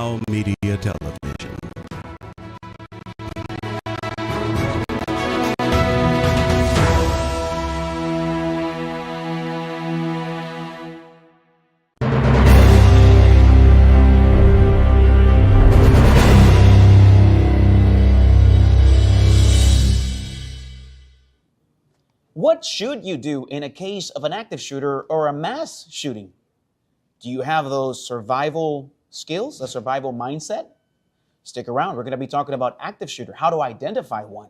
NowMedia Television. What should you do in a case of an active shooter or a mass shooting? Do you have those survival skills, a survival mindset? Stick around. We're going to be talking about active shooter, how to identify one,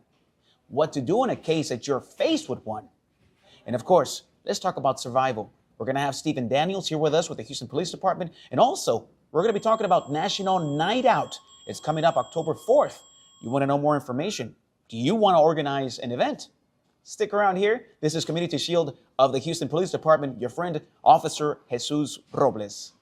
what to do in a case that you're faced with one. And of course, let's talk about survival. We're going to have Stephen Daniels here with us with the Houston Police Department. And also, we're going to be talking about National Night Out. It's coming up October 4th. You want to know more information? Do you want to organize an event? Stick around here. This is Community Shield of the Houston Police Department, your friend, Officer Jesus Robles.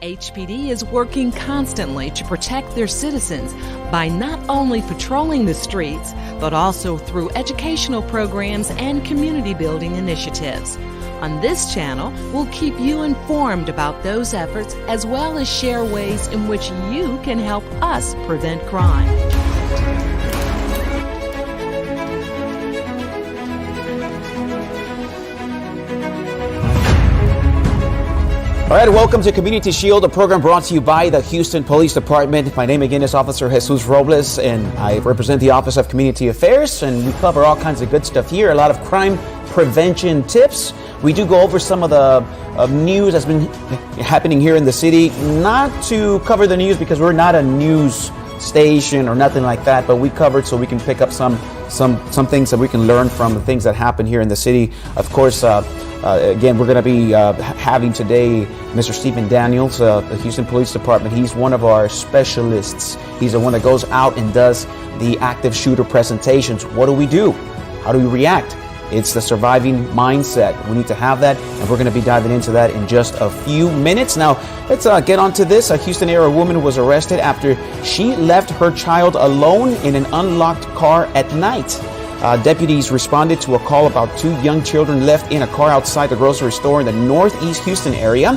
HPD is working constantly to protect their citizens by not only patrolling the streets, but also through educational programs and community building initiatives. On this channel, we'll keep you informed about those efforts as well as share ways in which you can help us prevent crime. All right, welcome to Community Shield, a program brought to you by the Houston Police Department. My name again is Officer Jesus Robles, and I represent the Office of Community Affairs, and we cover all kinds of good stuff here, a lot of crime prevention tips. We do go over some of the news that's been happening here in the city, not to cover the news because we're not a news station or nothing like that, but we cover it so we can pick up some things that we can learn from the things that happen here in the city. Of course, again, we're going to be having today Mr. Stephen Daniels, the Houston Police Department. He's one of our specialists. He's the one that goes out and does the active shooter presentations. What do we do? How do we react? It's the surviving mindset. We need to have that, and we're going to be diving into that in just a few minutes. Now, let's get on to this. A Houston area woman was arrested after she left her child alone in an unlocked car at night. Deputies responded to a call about two young children left in a car outside the grocery store in the Northeast Houston area.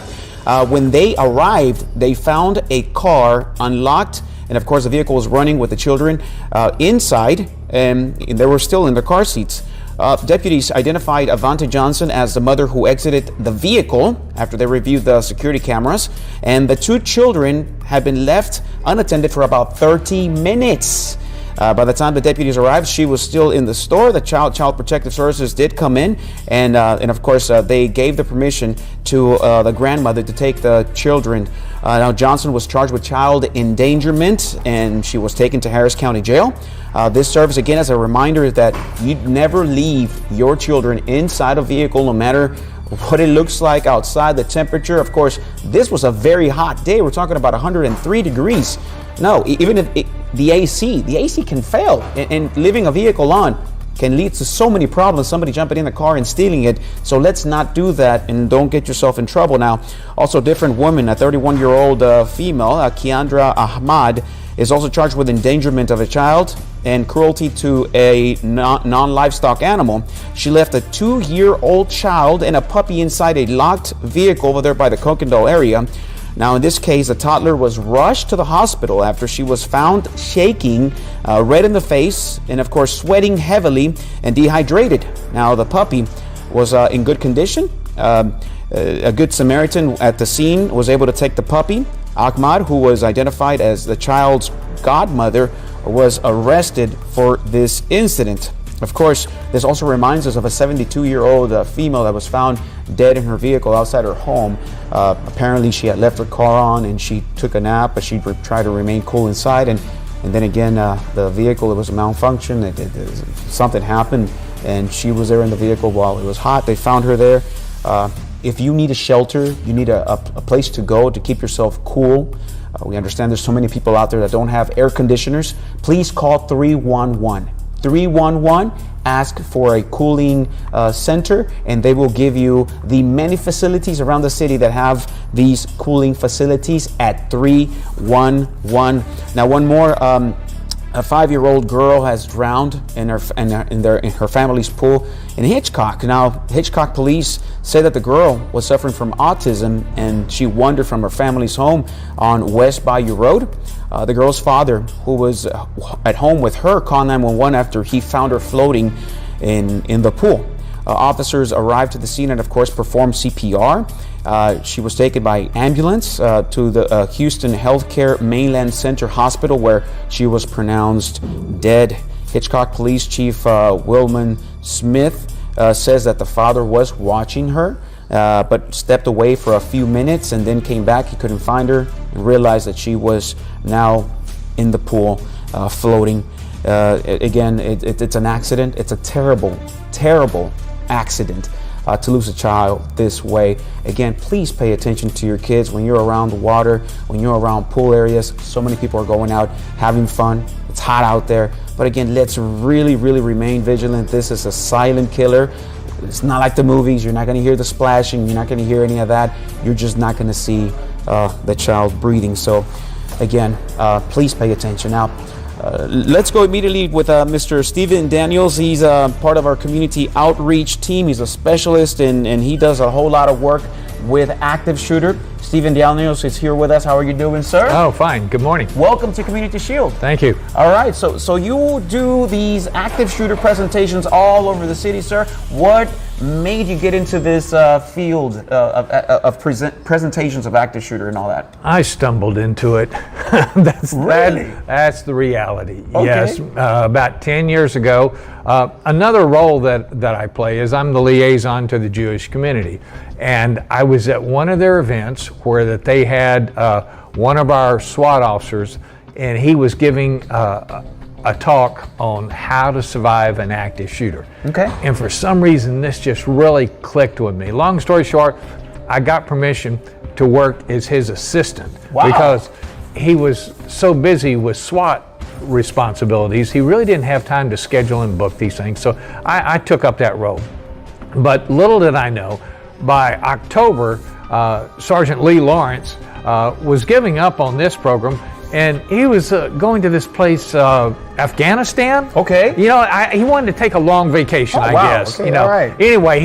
When they arrived, they found a car unlocked, and of course the vehicle was running with the children inside, and they were still in their car seats. Deputies identified Avante Johnson as the mother who exited the vehicle after they reviewed the security cameras, and the two children had been left unattended for about 30 minutes. By the time the deputies arrived, she was still in the store. The Child Protective Services did come in, and of course they gave the permission to the grandmother to take the children. Now Johnson was charged with child endangerment, and she was taken to Harris County Jail. This serves again as a reminder that you never leave your children inside a vehicle, no matter what it looks like outside, the temperature. Of course, this was a very hot day. We're talking about 103 degrees. No, even if the AC can fail, and leaving a vehicle on can lead to so many problems, somebody jumping in the car and stealing it. So let's not do that, and don't get yourself in trouble. Now, also a different woman, a 31-year-old female, Kiandra Ahmad, is also charged with endangerment of a child and cruelty to a non-livestock animal. She left a 2-year-old child and a puppy inside a locked vehicle over there by the Coquandale area. Now, in this case, the toddler was rushed to the hospital after she was found shaking, red in the face, and of course sweating heavily and dehydrated. Now, the puppy was in good condition. A good Samaritan at the scene was able to take the puppy. Ahmad, who was identified as the child's godmother, was arrested for this incident. Of course, this also reminds us of a 72-year-old female that was found dead in her vehicle outside her home. Apparently, she had left her car on and she took a nap, but she tried to remain cool inside. And then again, the vehicle, it was a malfunction. Something happened, and she was there in the vehicle while it was hot. They found her there. If you need a shelter, you need a place to go to keep yourself cool. We understand there's so many people out there that don't have air conditioners. Please call 311. 311, ask for a cooling center, and they will give you the many facilities around the city that have these cooling facilities at 311. Now, one more A 5-year-old girl has drowned in her family's pool in Hitchcock. Now, Hitchcock police say that the girl was suffering from autism and she wandered from her family's home on West Bayou Road. The girl's father, who was at home with her, called 911 after he found her floating in the pool. Officers arrived to the scene and, of course, performed CPR. She was taken by ambulance to the Houston Healthcare Mainland Center Hospital, where she was pronounced dead. Hitchcock Police Chief Wilman Smith says that the father was watching her, but stepped away for a few minutes and then came back. He couldn't find her and realized that she was now in the pool, floating. Again, it's an accident. It's a terrible, terrible accident to lose a child this way. Again, please pay attention to your kids when you're around the water, when you're around pool areas. So many people are going out having fun. It's hot out there. But again, let's really, really remain vigilant. This is a silent killer. It's not like the movies. You're not going to hear the splashing. You're not going to hear any of that. You're just not going to see the child breathing. So again, please pay attention. Now, let's go immediately with Mr. Stephen Daniels. He's part of our community outreach team. He's a specialist and he does a whole lot of work with active shooter. Stephen Daniels is here with us. How are you doing, sir? Oh, fine. Good morning. Welcome to Community Shield. Thank you. All right. So you do these active shooter presentations all over the city, sir. What made you get into this field of presentations of active shooter and all that? I stumbled into it. That's the reality. Okay. Yes. About 10 years ago, another role that I play is I'm the liaison to the Jewish community. And I was at one of their events where that they had one of our SWAT officers, and he was giving a talk on how to survive an active shooter. Okay. And for some reason, this just really clicked with me. Long story short, I got permission to work as his assistant. Wow. Because he was so busy with SWAT responsibilities, he really didn't have time to schedule and book these things. So I took up that role. But little did I know, by October, Sergeant Lee Lawrence was giving up on this program, and he was going to this place, Afghanistan. Okay. You know, he wanted to take a long vacation, I guess. Okay. You know. All right. Anyway,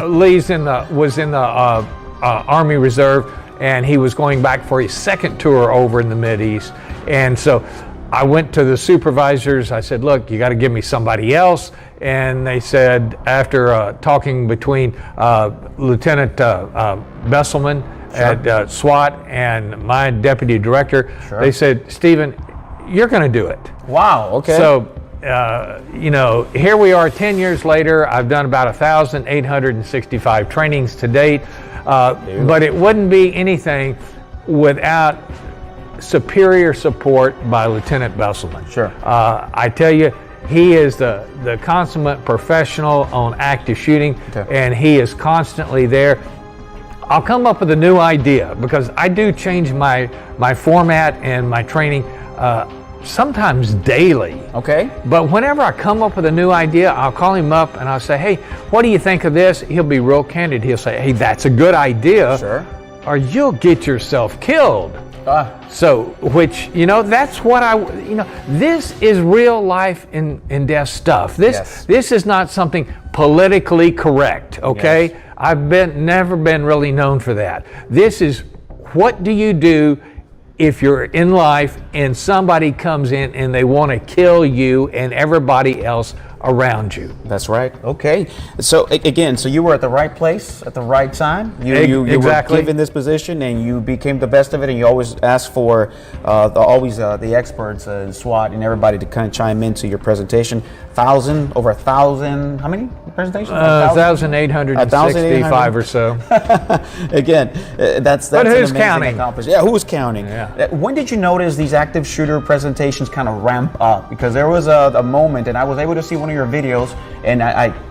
Lee's was in the Army Reserve, and he was going back for his second tour over in the Mideast. And so I went to the supervisors. I said, look, you got to give me somebody else. And they said, after talking between Lieutenant Besselman at SWAT and my deputy director, they said, Stephen, you're going to do it. Wow, okay. So, you know, here we are 10 years later. I've done about 1,865 trainings to date, but it wouldn't be anything without superior support by Lieutenant Besselman. Sure. I tell you, he is the consummate professional on active shooting, and he is constantly there. I'll come up with a new idea because I do change my format and my training sometimes daily. Okay. But whenever I come up with a new idea, I'll call him up and I'll say, hey, what do you think of this? He'll be real candid. He'll say, hey, that's a good idea. Sure. Or you'll get yourself killed. So, which, you know, that's what this is real life and death stuff. This is not something politically correct, okay? Yes. I've never been really known for that. This is, what do you do if you're in life and somebody comes in and they want to kill you and everybody else around you? That's right. Okay. So again, so you were at the right place at the right time. You exactly. were given this position and you became the best of it, and you always ask for the experts in SWAT and everybody to kind of chime into your presentation. Over 1,000, how many presentations? 1,865 or so. Again, that's but who's an amazing counting? accomplishment. Yeah, who's counting? Yeah. When did you notice these active shooter presentations kind of ramp up? Because there was a moment, and I was able to see one of your videos, and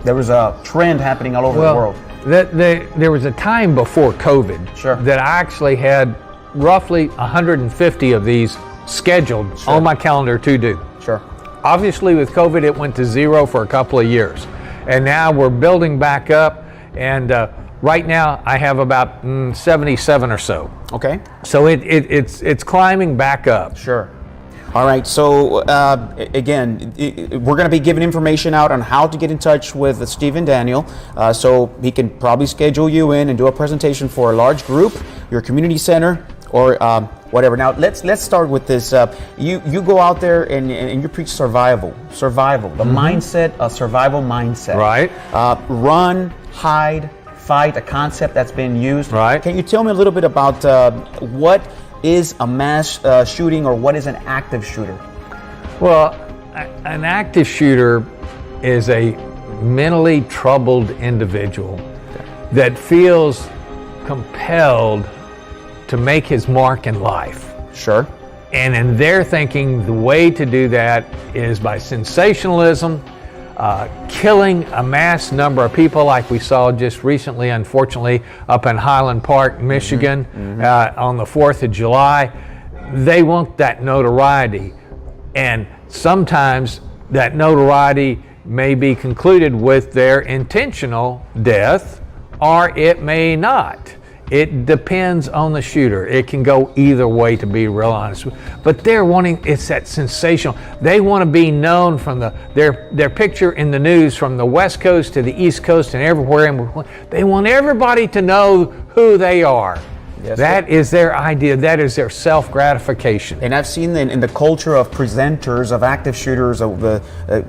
there was a trend happening all over the world. There was a time before COVID that I actually had roughly 150 of these scheduled on my calendar to do. Sure. Obviously, with COVID, it went to zero for a couple of years. And now we're building back up. And right now, I have about 77 or so. Okay. So it's climbing back up. Sure. All right, so again, we're going to be giving information out on how to get in touch with Stephen Daniel, so he can probably schedule you in and do a presentation for a large group, your community center, or whatever. Now, let's start with this. You go out there and you preach survival, the mindset, a survival mindset. Right. Run, hide, fight, a concept that's been used. Right. Can you tell me a little bit about what is a mass shooting, or what is an active shooter? Well, an active shooter is a mentally troubled individual that feels compelled to make his mark in life. Sure. And in their thinking, the way to do that is by sensationalism, killing a mass number of people, like we saw just recently, unfortunately, up in Highland Park, Michigan, on the 4th of July. They want that notoriety. And sometimes that notoriety may be concluded with their intentional death, or it may not. It depends on the shooter. It can go either way, to be real honest. But they're wanting, it's that sensational. They want to be known from their picture in the news from the West Coast to the East Coast and everywhere in between. They want everybody to know who they are. Yes, that is their idea. That is their self-gratification. And I've seen in the culture of presenters, of active shooters, of the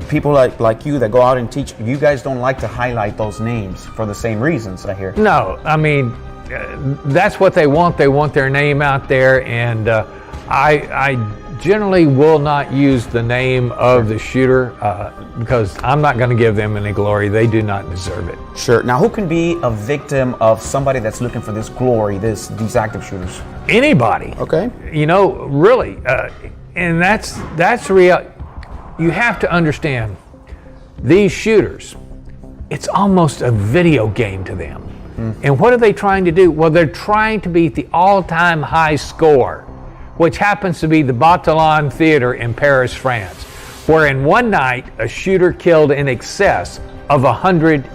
people like you that go out and teach, you guys don't like to highlight those names for the same reasons, I hear. No, I mean, that's what they want. They want their name out there, and I generally will not use the name of the shooter because I'm not going to give them any glory. They do not deserve it. Sure. Now, who can be a victim of somebody that's looking for this glory, these active shooters? Anybody. Okay. You know, really, and that's real. You have to understand, these shooters, it's almost a video game to them. And what are they trying to do? Well, they're trying to beat the all-time high score, which happens to be the Bataclan Theater in Paris, France, where in one night a shooter killed in excess of 100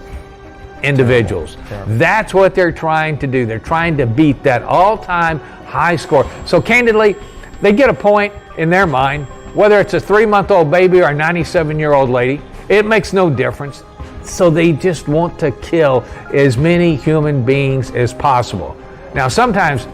individuals. That's what they're trying to do. They're trying to beat that all-time high score. So candidly, they get a point in their mind, whether it's a 3-month-old baby or a 97-year-old lady, it makes no difference. So they just want to kill as many human beings as possible. Now, sometimes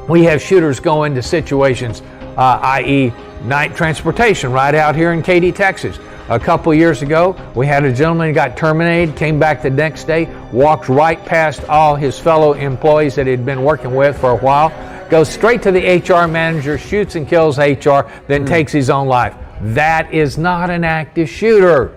we have shooters go into situations, i.e. night transportation, right out here in Katy, Texas. A couple years ago, we had a gentleman who got terminated, came back the next day, walked right past all his fellow employees that he'd been working with for a while, goes straight to the HR manager, shoots and kills HR, then takes his own life. That is not an active shooter.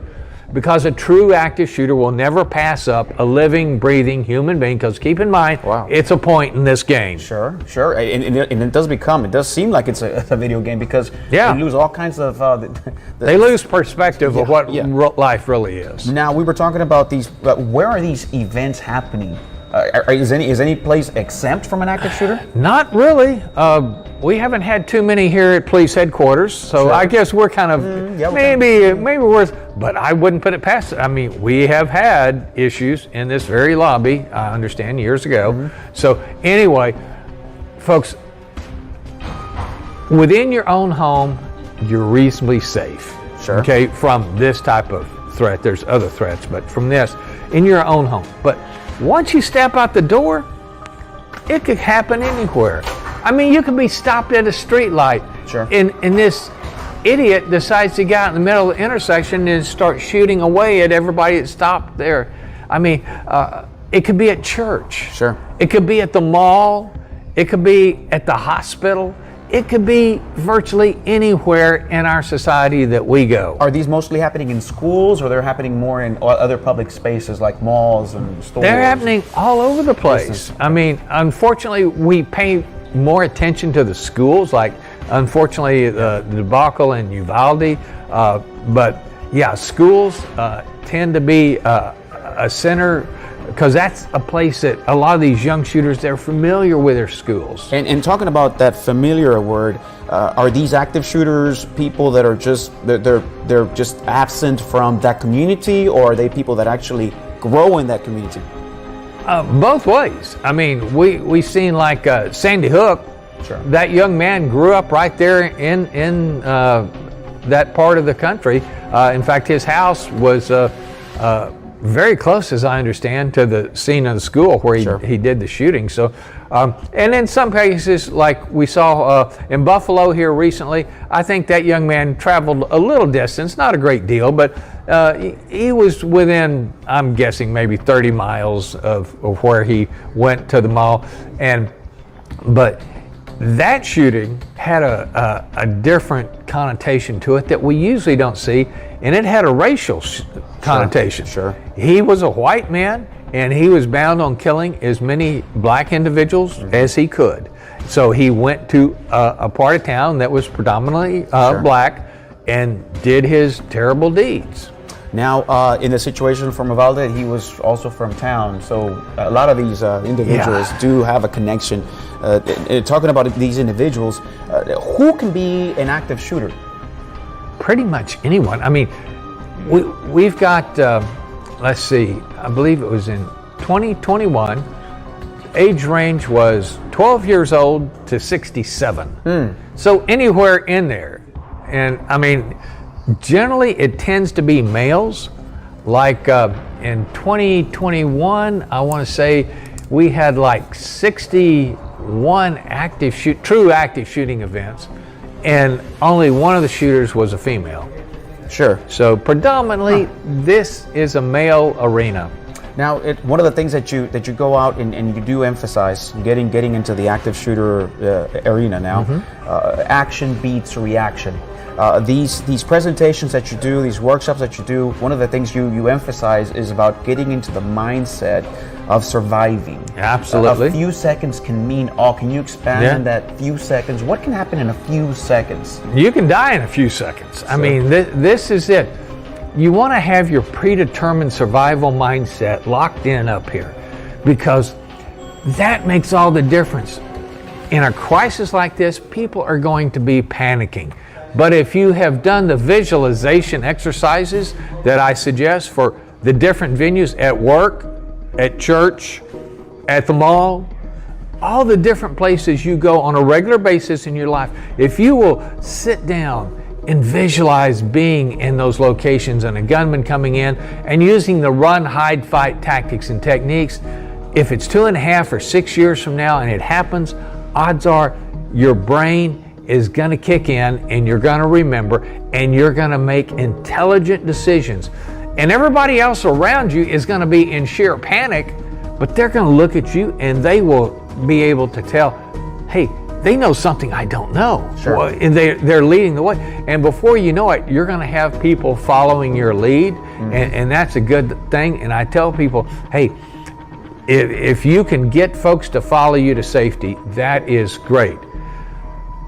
Because a true active shooter will never pass up a living, breathing human being, because keep in mind, it's a point in this game. Sure. And it does seem like it's a video game, because they lose all kinds of... they lose perspective of what life really is. Now, we were talking about these, where are these events happening? Is any place exempt from an active shooter? Not really. We haven't had too many here at police headquarters, so I guess we're kind of maybe we're. But I wouldn't put it past it. I mean, we have had issues in this very lobby, I understand, years ago. So anyway, folks, within your own home, you're reasonably safe. Sure. Okay, from this type of threat. There's other threats, but from this, in your own home. But once you step out the door, it could happen anywhere. I mean, you could be stopped at a street light, and this idiot decides to get out in the middle of the intersection and start shooting away at everybody that stopped there. I mean, it could be at church. Sure. It could be at the mall. It could be at the hospital. It could be virtually anywhere in our society that we go. Are these mostly happening in schools, or they're happening more in other public spaces like malls and stores? They're happening all over the place. I mean, unfortunately, we pay more attention to the schools, like unfortunately the debacle in Uvalde. But yeah, schools tend to be a center, because that's a place that a lot of these young shooters, they're familiar with their schools. And talking about that familiar word, are these active shooters people that are just they're just absent from that community, or are they people that actually grow in that community? Both ways. I mean, we've seen like Sandy Hook, Sure. That young man grew up right there in that part of the country. In fact, his house was very close, as I understand, to the scene of the school where he did the shooting. So, and in some cases, like we saw in Buffalo here recently, I think that young man traveled a little distance, not a great deal, but he was within, I'm guessing, maybe 30 miles of where he went to the mall. But that shooting had a different connotation to it that we usually don't see, and it had a racial connotation. Sure. He was a white man, and he was bound on killing as many black individuals as he could. So he went to a part of town that was predominantly black and did his terrible deeds. Now, in the situation from Uvalde, he was also from town, so a lot of these individuals do have a connection. Talking about these individuals, who can be an active shooter? Pretty much anyone. I mean, we've got, let's see, I believe it was in 2021, age range was 12 years old to 67. So anywhere in there. And I mean, generally it tends to be males. Like in 2021, I want to say we had like 61 true active shooting events, and only one of the shooters was a female. Sure. So predominantly, this is a male arena. Now, one of the things that you go out and you do emphasize, getting into the active shooter arena now, action beats reaction. These presentations that you do, these workshops that you do, one of the things you emphasize is about getting into the mindset of surviving. Absolutely. A few seconds can mean all. Can you expand on that few seconds? What can happen in a few seconds? You can die in a few seconds. I mean, this is it. You want to have your predetermined survival mindset locked in up here, because that makes all the difference. In a crisis like this, people are going to be panicking. But if you have done the visualization exercises that I suggest for the different venues at work, at church, at the mall, all the different places you go on a regular basis in your life, if you will sit down and visualize being in those locations and a gunman coming in and using the run, hide, fight tactics and techniques, if it's 2.5 or 6 years from now and it happens, odds are your brain is going to kick in and you're going to remember and you're going to make intelligent decisions. And everybody else around you is going to be in sheer panic, but they're going to look at you and they will be able to tell, hey, they know something I don't know. Sure. Well, and they're leading the way. And before you know it, you're going to have people following your lead, and that's a good thing. And I tell people, hey, if you can get folks to follow you to safety, that is great.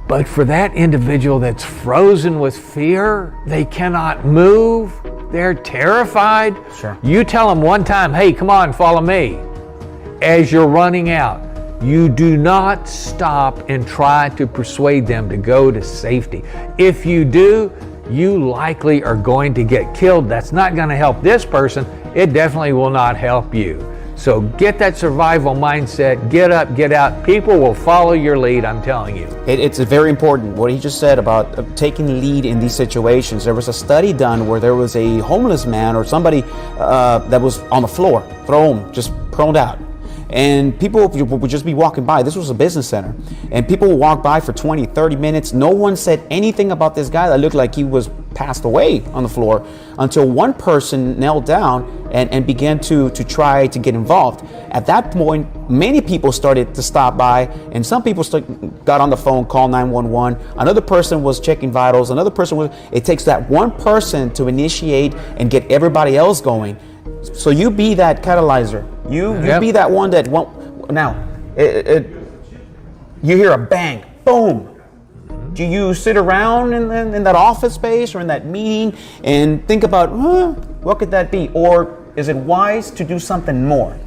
But for that individual that's frozen with fear, they cannot move, they're terrified. Sure. You tell them one time, hey, come on, follow me. As you're running out, you do not stop and try to persuade them to go to safety. If you do, you likely are going to get killed. That's not going to help this person. It definitely will not help you. So get that survival mindset, get up, get out. People will follow your lead, I'm telling you. It's very important what he just said about taking the lead in these situations. There was a study done where there was a homeless man or somebody that was on the floor, just prone out. And people would just be walking by. This was a business center. And people would walk by for 20, 30 minutes. No one said anything about this guy that looked like he was passed away on the floor until one person knelt down and began to try to get involved. At that point, many people started to stop by, and some people got on the phone, called 911. Another person was checking vitals. Another person was. It takes that one person to initiate and get everybody else going. So you be that catalyzer. You be that one that won't. Now, you hear a bang, boom. Do you sit around in that office space or in that meeting and think about, what could that be? Or is it wise to do something more?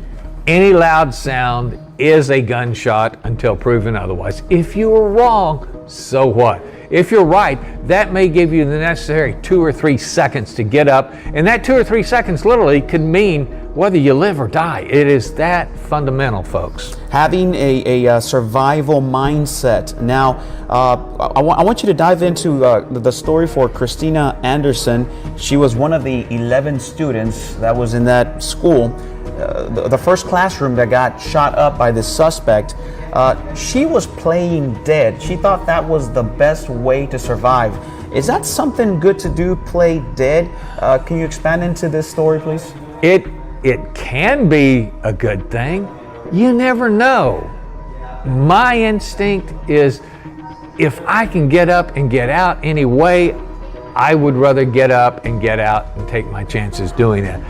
Any loud sound is a gunshot until proven otherwise. If you were wrong, so what? If you're right, that may give you the necessary 2 or 3 seconds to get up, and that 2 or 3 seconds literally could mean whether you live or die. It is that fundamental, folks. Having a survival mindset. Now, I want you to dive into the story for Christina Anderson. She was one of the 11 students that was in that school, the first classroom that got shot up by this suspect. She was playing dead. She thought that was the best way to survive. Is that something good to do, play dead? Can you expand into this story, please? It can be a good thing. You never know. My instinct is, if I can get up and get out anyway, I would rather get up and get out and take my chances doing it.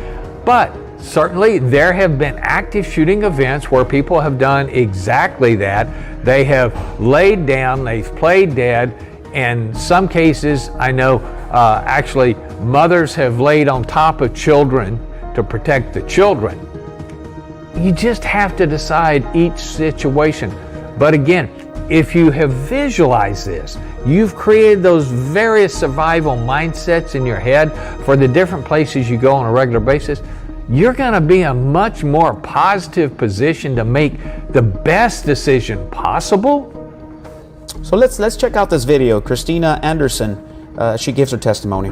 But certainly there have been active shooting events where people have done exactly that. They have laid down, they've played dead. In some cases, I know actually mothers have laid on top of children to protect the children. You just have to decide each situation. But again, if you have visualized this, you've created those various survival mindsets in your head for the different places you go on a regular basis, you're going to be in a much more positive position to make the best decision possible. So let's check out this video. Christina Anderson, she gives her testimony.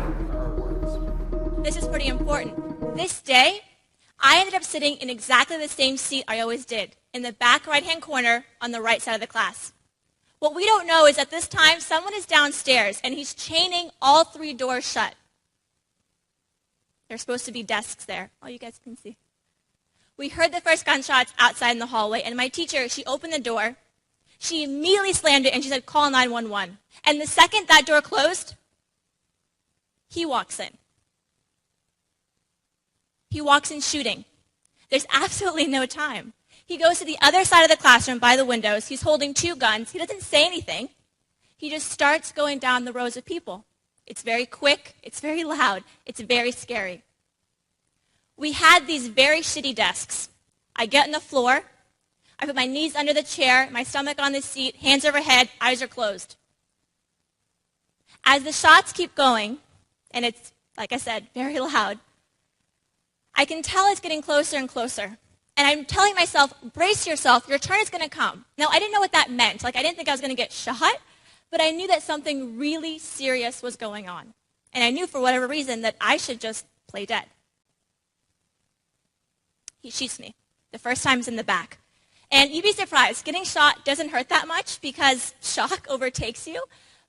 This is pretty important. This day, I ended up sitting in exactly the same seat I always did, in the back right-hand corner on the right side of the class. What we don't know is at this time, someone is downstairs and he's chaining all 3 doors shut. There's supposed to be desks there. Oh, you guys can see. We heard the first gunshots outside in the hallway, and my teacher, she opened the door. She immediately slammed it and she said, "Call 911." And the second that door closed, he walks in. He walks in shooting. There's absolutely no time. He goes to the other side of the classroom by the windows. He's holding 2 guns. He doesn't say anything. He just starts going down the rows of people. It's very quick. It's very loud. It's very scary. We had these very shitty desks. I get on the floor. I put my knees under the chair, my stomach on the seat, hands overhead, eyes are closed. As the shots keep going, and it's, like I said, very loud, I can tell it's getting closer and closer. And I'm telling myself, brace yourself, your turn is going to come. Now, I didn't know what that meant. I didn't think I was going to get shot, but I knew that something really serious was going on. And I knew for whatever reason that I should just play dead. He shoots me. The first time is in the back. And you'd be surprised, getting shot doesn't hurt that much because shock overtakes you,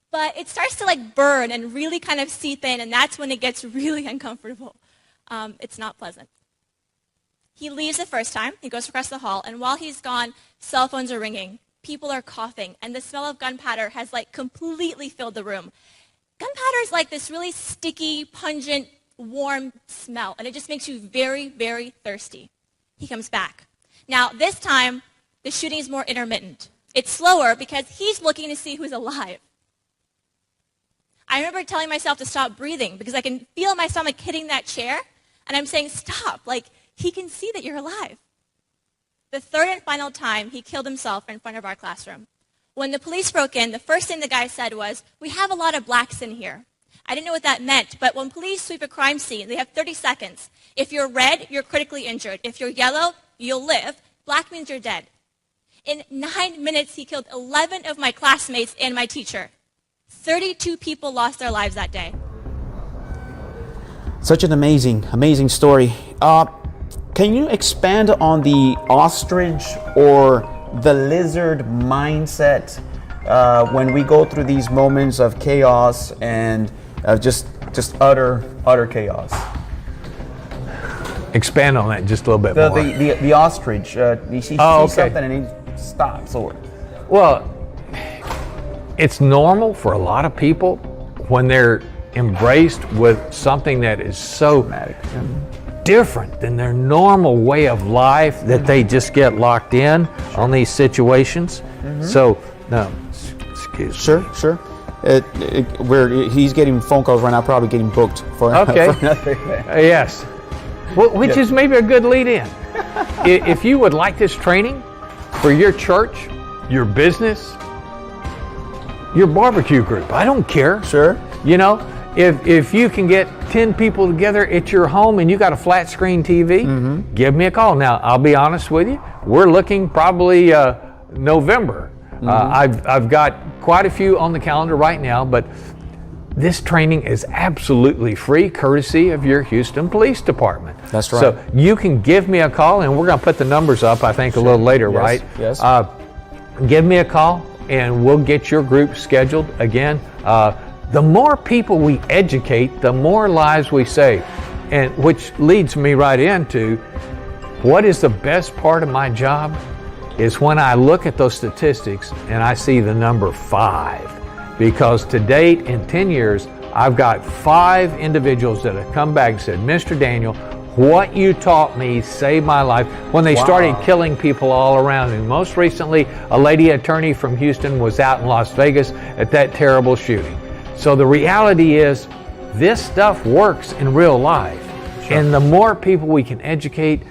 but it starts to burn and really kind of seep in, and that's when it gets really uncomfortable. It's not pleasant. He leaves the first time. He goes across the hall, and while he's gone, cell phones are ringing. People are coughing, and the smell of gunpowder has completely filled the room. Gunpowder is this really sticky, pungent, warm smell, and it just makes you very, very thirsty. He comes back. Now, this time, the shooting is more intermittent. It's slower because he's looking to see who's alive. I remember telling myself to stop breathing because I can feel my stomach hitting that chair, and I'm saying, stop, he can see that you're alive. The third and final time, he killed himself in front of our classroom. When the police broke in, the first thing the guy said was, "We have a lot of blacks in here." I didn't know what that meant, but when police sweep a crime scene, they have 30 seconds. If you're red, you're critically injured. If you're yellow, you'll live. Black means you're dead. In 9 minutes, he killed 11 of my classmates and my teacher. 32 people lost their lives that day. Such an amazing story. Can you expand on the ostrich or the lizard mindset when we go through these moments of chaos and just utter chaos? Expand on that just a little bit more. The ostrich, he sees something and he stops. Well, it's normal for a lot of people when they're embraced with something that is so different than their normal way of life that they just get locked in on these situations. So, no, excuse me. Sure. He's getting phone calls right now, probably getting booked for another event. Yes. Which is maybe a good lead in. If you would like this training for your church, your business, your barbecue group, I don't care. Sure. if you can get 10 people together at your home and you got a flat screen TV, give me a call. Now, I'll be honest with you, we're looking probably November. I've got quite a few on the calendar right now, but this training is absolutely free, courtesy of your Houston Police Department. That's right. So you can give me a call, and we're going to put the numbers up, I think, a little later, Yes, right? yes. Give me a call, and we'll get your group scheduled. Again, the more people we educate, the more lives we save, and which leads me right into what is the best part of my job is when I look at those statistics and I see the number 5. Because to date, in 10 years, I've got 5 individuals that have come back and said, Mr. Daniel, what you taught me saved my life when they started killing people all around me. Most recently, a lady attorney from Houston was out in Las Vegas at that terrible shooting. So the reality is, this stuff works in real life. Sure. And the more people we can educate,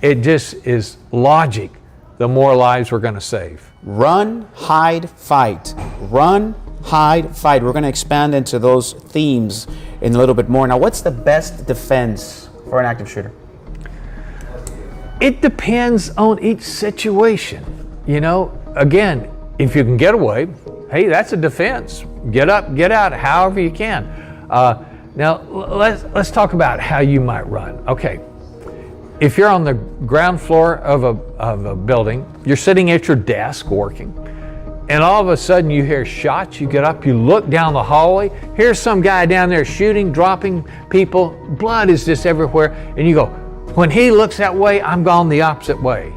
it just is logic, the more lives we're going to save. Run, hide, fight. Run, hide, fight. We're going to expand into those themes in a little bit more. Now, what's the best defense for an active shooter? It depends on each situation. You know, again, if you can get away, hey, that's a defense. Get up, get out, however you can. Now, let's talk about how you might run. Okay, if you're on the ground floor of a building, you're sitting at your desk working, and all of a sudden you hear shots, you get up, you look down the hallway, here's some guy down there shooting, dropping people, blood is just everywhere, and you go, when he looks that way, I'm going the opposite way.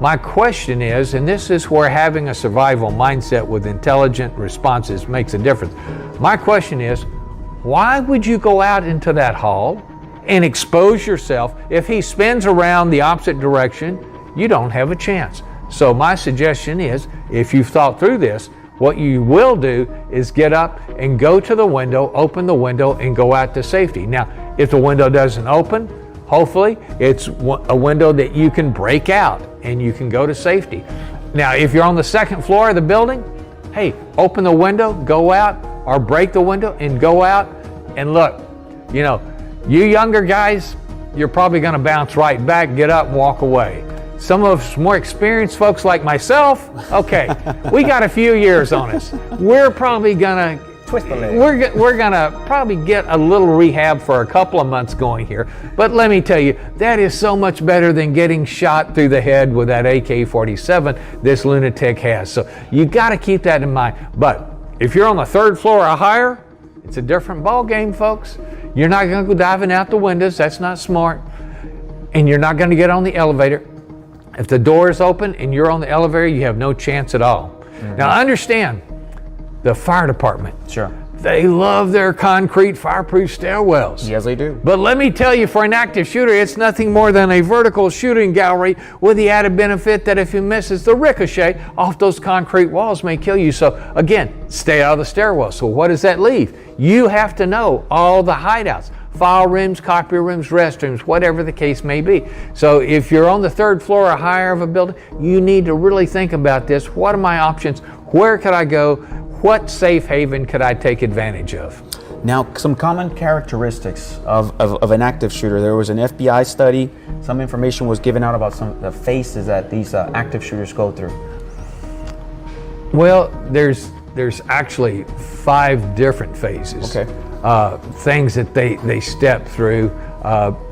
My question is, and this is where having a survival mindset with intelligent responses makes a difference. My question is, why would you go out into that hall and expose yourself? If he spins around the opposite direction, you don't have a chance. So my suggestion is, if you've thought through this, what you will do is get up and go to the window, open the window, and go out to safety. Now, if the window doesn't open, hopefully it's a window that you can break out and you can go to safety. Now, if you're on the second floor of the building, hey, open the window, go out, or break the window and go out. And look, you know, you younger guys, you're probably going to bounce right back, get up, and walk away. Some of us more experienced folks like myself, okay, we got a few years on us. We're probably going to twist the leg. We're going to probably get a little rehab for a couple of months going here. But let me tell you, that is so much better than getting shot through the head with that AK-47 this lunatic has. So you got to keep that in mind. But if you're on the third floor or higher, it's a different ball game, folks. You're not going to go diving out the windows. That's not smart. And you're not going to get on the elevator. If the door is open and you're on the elevator, you have no chance at all. Mm-hmm. Now understand, the fire department. Sure. They love their concrete fireproof stairwells. Yes, they do. But let me tell you, for an active shooter, it's nothing more than a vertical shooting gallery with the added benefit that if he misses, the ricochet off those concrete walls may kill you. So again, stay out of the stairwell. So what does that leave? You have to know all the hideouts. File rooms, copy rooms, restrooms, whatever the case may be. So if you're on the third floor or higher of a building, you need to really think about this. What are my options? Where could I go? What safe haven could I take advantage of? Now, some common characteristics of an active shooter. There was an FBI study. Some information was given out about some of the phases that these active shooters go through. Well, there's actually 5 different phases. Okay. Things that they step through.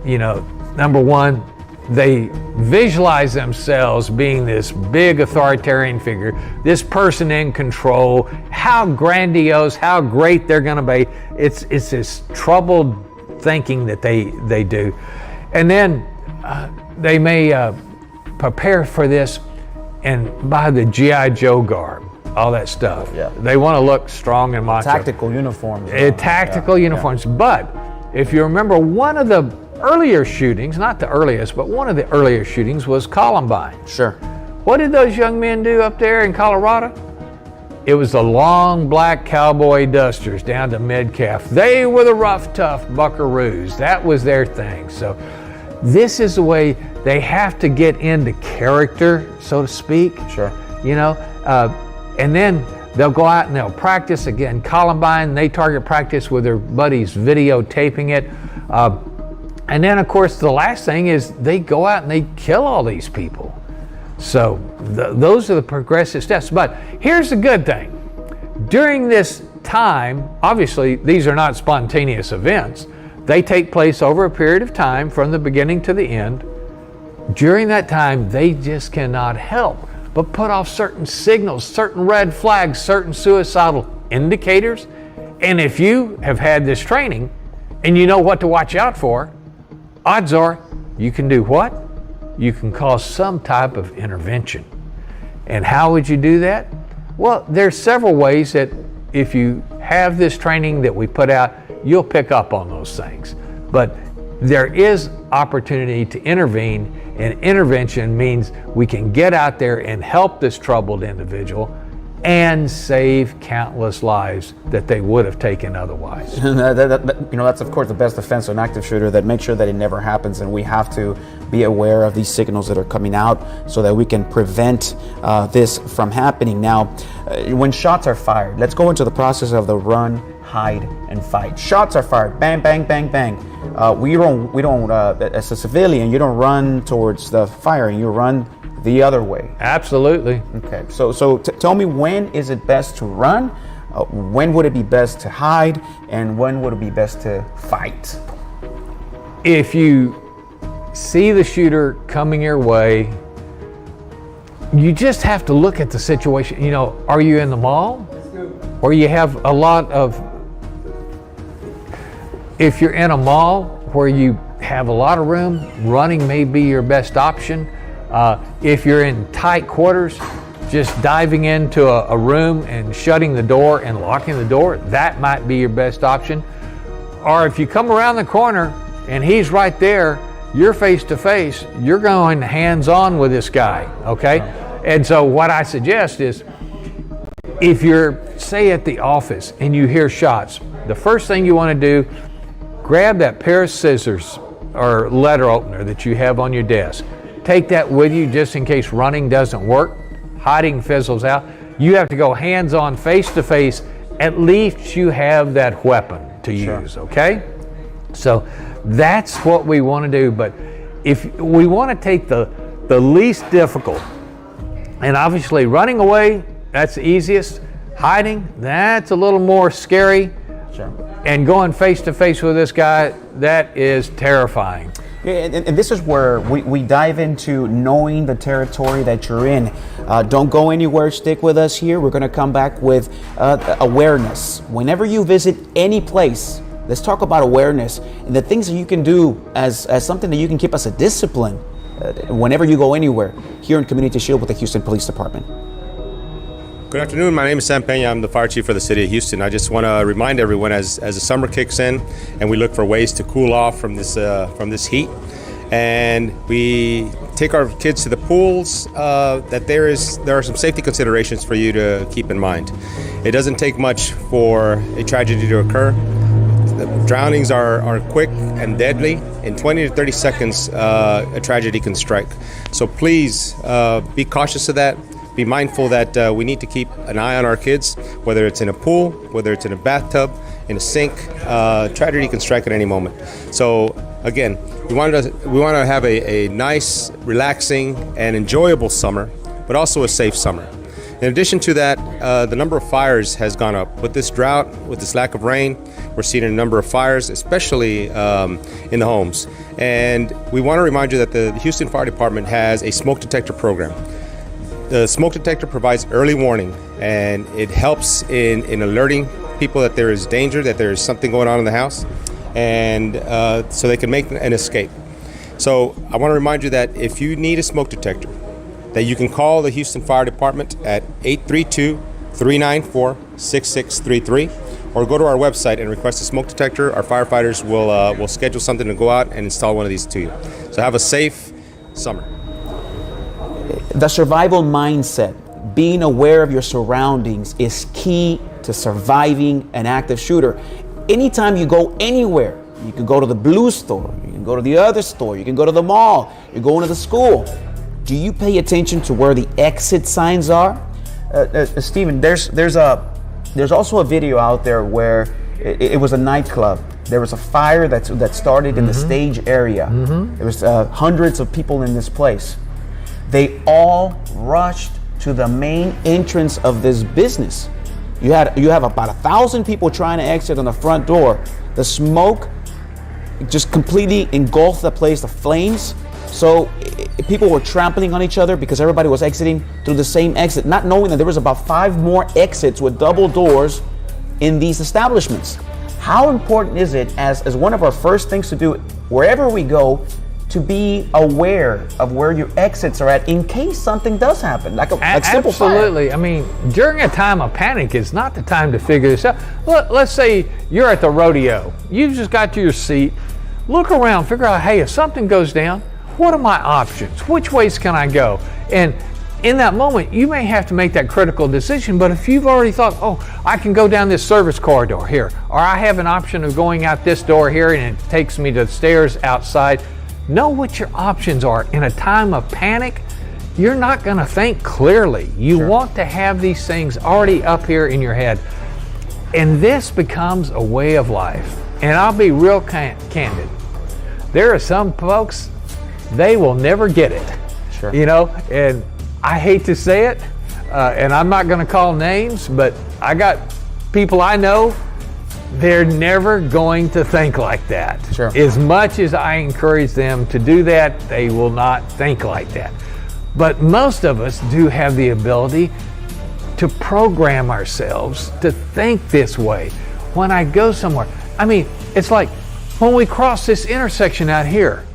You know, number 1, they visualize themselves being this big authoritarian figure, this person in control, how grandiose, how great they're going to be. It's this troubled thinking that they do. And then they may prepare for this and buy the G.I. Joe garb, all that stuff. Yeah. They want to look strong and macho. Tactical uniforms. Tactical uniforms. Yeah. But if you remember, one of the earlier shootings, not the earliest, but one of the earlier shootings was Columbine. Sure. What did those young men do up there in Colorado? It was the long black cowboy dusters down to mid-calf. They were the rough, tough buckaroos. That was their thing. So this is the way they have to get into character, so to speak. Sure. You know, and then They'll go out and they'll practice. Again, Columbine, they target practice with their buddies videotaping it. And then, of course, the last thing is they go out and they kill all these people. So those are the progressive steps. But here's the good thing. During this time, obviously, these are not spontaneous events. They take place over a period of time from the beginning to the end. During that time, they just cannot help but put off certain signals, certain red flags, certain suicidal indicators. And if you have had this training and you know what to watch out for, odds are you can do what? You can cause some type of intervention. And how would you do that? Well, there's several ways that if you have this training that we put out, you'll pick up on those things. But there is opportunity to intervene, and intervention means we can get out there and help this troubled individual and save countless lives that they would have taken otherwise. That's of course the best defense of an active shooter, that make sure that it never happens, and we have to be aware of these signals that are coming out so that we can prevent this from happening. Now, when shots are fired, let's go into the process of the run, hide, and fight. Shots are fired, bang, bang, bang, bang. We don't as a civilian, you don't run towards the firing, you run the other way. Absolutely. Okay, so tell me, when is it best to run? When would it be best to hide? And when would it be best to fight? If you see the shooter coming your way, you just have to look at the situation. You know, are you in the mall? Or you have a lot of, if you're in a mall where you have a lot of room, running may be your best option. If you're in tight quarters, just diving into a room and shutting the door and locking the door, that might be your best option. Or if you come around the corner and he's right there, you're face to face, you're going hands-on with this guy, okay? And so what I suggest is, if you're, say, at the office and you hear shots, the first thing you want to do, grab that pair of scissors or letter opener that you have on your desk. Take that with you just in case running doesn't work, hiding fizzles out. You have to go hands-on, face-to-face. At least you have that weapon to use, okay? So that's what we want to do. But if we want to take the least difficult, and obviously running away, that's the easiest. Hiding, that's a little more scary. Sure. And going face-to-face with this guy, that is terrifying. Yeah, and this is where we dive into knowing the territory that you're in. Don't go anywhere, stick with us here. We're going to come back with awareness. Whenever you visit any place, let's talk about awareness and the things that you can do as something that you can keep as a discipline whenever you go anywhere here in Community Shield with the Houston Police Department. Good afternoon. My name is Sam Peña. I'm the fire chief for the city of Houston. I just want to remind everyone, as the summer kicks in and we look for ways to cool off from this heat, and we take our kids to the pools, that there are some safety considerations for you to keep in mind. It doesn't take much for a tragedy to occur. The drownings are quick and deadly. In 20 to 30 seconds, a tragedy can strike. So please be cautious of that. Be mindful that we need to keep an eye on our kids, whether it's in a pool, whether it's in a bathtub, in a sink. Tragedy can strike at any moment. So again, we want to have a nice, relaxing, and enjoyable summer, but also a safe summer. In addition to that, the number of fires has gone up. With this drought, with this lack of rain, we're seeing a number of fires, especially in the homes. And we want to remind you that the Houston Fire Department has a smoke detector program. The smoke detector provides early warning, and it helps in alerting people that there is danger, that there is something going on in the house, and so they can make an escape. So I want to remind you that if you need a smoke detector, that you can call the Houston Fire Department at 832-394-6633, or go to our website and request a smoke detector. Our firefighters will schedule something to go out and install one of these to you. So have a safe summer. The survival mindset, being aware of your surroundings, is key to surviving an active shooter. Anytime you go anywhere, you can go to the blue store, you can go to the other store, you can go to the mall, you're going to the school. Do you pay attention to where the exit signs are? Stephen, there's also a video out there where it was a nightclub. There was a fire that started in the stage area. There was hundreds of people in this place. They all rushed to the main entrance of this business. You have about 1,000 people trying to exit on the front door. The smoke just completely engulfed the place, the flames. So people were trampling on each other because everybody was exiting through the same exit, not knowing that there was about 5 more exits with double doors in these establishments. How important is it as one of our first things to do wherever we go to be aware of where your exits are at in case something does happen, like simple fire? Absolutely. I mean, during a time of panic is not the time to figure this out. Let's say you're at the rodeo. You just got to your seat. Look around, figure out, hey, if something goes down, what are my options? Which ways can I go? And in that moment, you may have to make that critical decision, but if you've already thought, oh, I can go down this service corridor here, or I have an option of going out this door here and it takes me to the stairs outside, know what your options are. In a time of panic, you're not going to think clearly. You want to have these things already up here in your head. And this becomes a way of life. And I'll be real candid. There are some folks, they will never get it. Sure. You know, and I hate to say it, and I'm not going to call names, but I got people I know, they're never going to think like that. Sure. As much as I encourage them to do that, they will not think like that. But most of us do have the ability to program ourselves to think this way. When I go somewhere, I mean, it's like when we cross this intersection out here,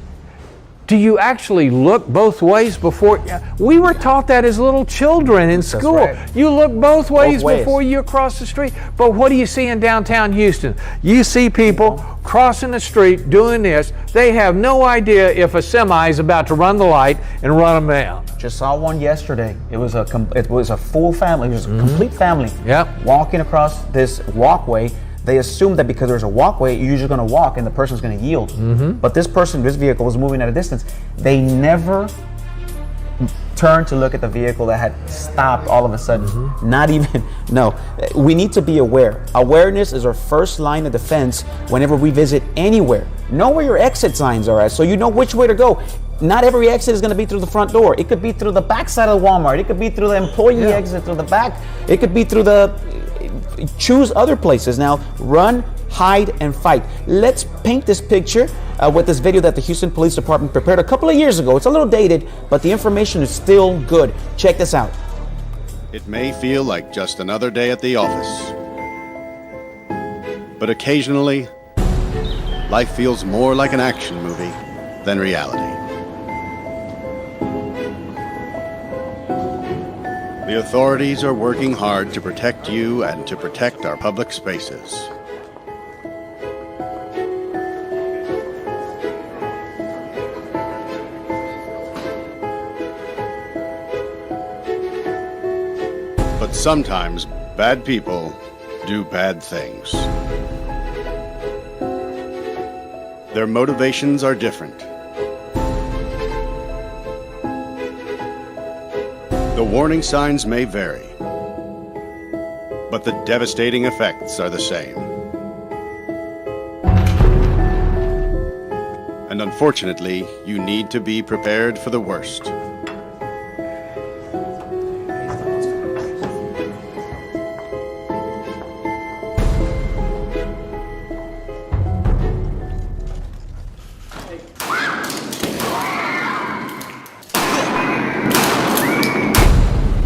do you actually look both ways before? We were taught that as little children in school. Right. You look both ways ways before you cross the street. But what do you see in downtown Houston? You see people crossing the street doing this. They have no idea if a semi is about to run the light and run them down. Just saw one yesterday. It was a full family. It was a complete family. Yep. Walking across this walkway. They assume that because there's a walkway, you're usually going to walk and the person's going to yield. But this vehicle was moving at a distance. They never turned to look at the vehicle that had stopped all of a sudden. Not even, no. We need to be aware. Awareness is our first line of defense whenever we visit anywhere. Know where your exit signs are at so you know which way to go. Not every exit is going to be through the front door. It could be through the backside of Walmart. It could be through the employee exit through the back. It could be through choose other places. Now, run, hide, and fight. Let's paint this picture with this video that the Houston Police Department prepared a couple of years ago. It's a little dated, but the information is still good. Check this out. It may feel like just another day at the office, but occasionally, life feels more like an action movie than reality. The authorities are working hard to protect you and to protect our public spaces. But sometimes bad people do bad things. Their motivations are different. The warning signs may vary, but the devastating effects are the same. And unfortunately, you need to be prepared for the worst.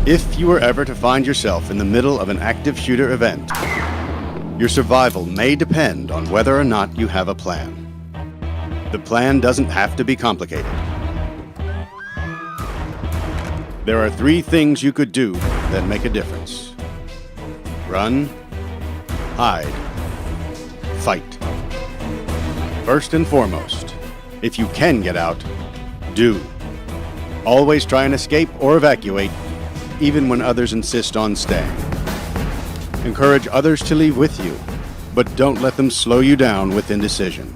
If you were ever to find yourself in the middle of an active shooter event, your survival may depend on whether or not you have a plan. The plan doesn't have to be complicated. There are 3 things you could do that make a difference. Run, hide, fight. First and foremost, if you can get out, do. Always try and escape or evacuate, even when others insist on staying. Encourage others to leave with you, but don't let them slow you down with indecision.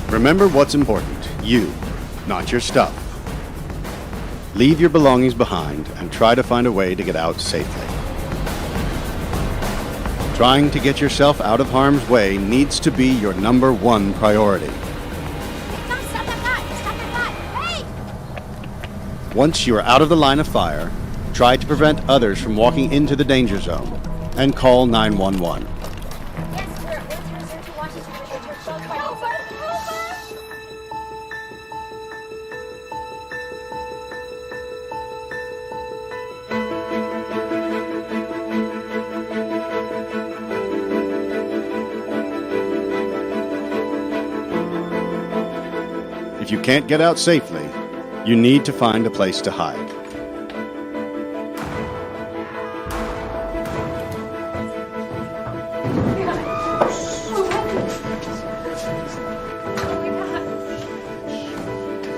Remember what's important, you, not your stuff. Leave your belongings behind and try to find a way to get out safely. Trying to get yourself out of harm's way needs to be your number one priority. Stop that guy! Stop that guy! Hey! Once you are out of the line of fire, try to prevent others from walking into the danger zone and call 911. Yes, sir. Answer to Washington. Over! If you can't get out safely, you need to find a place to hide.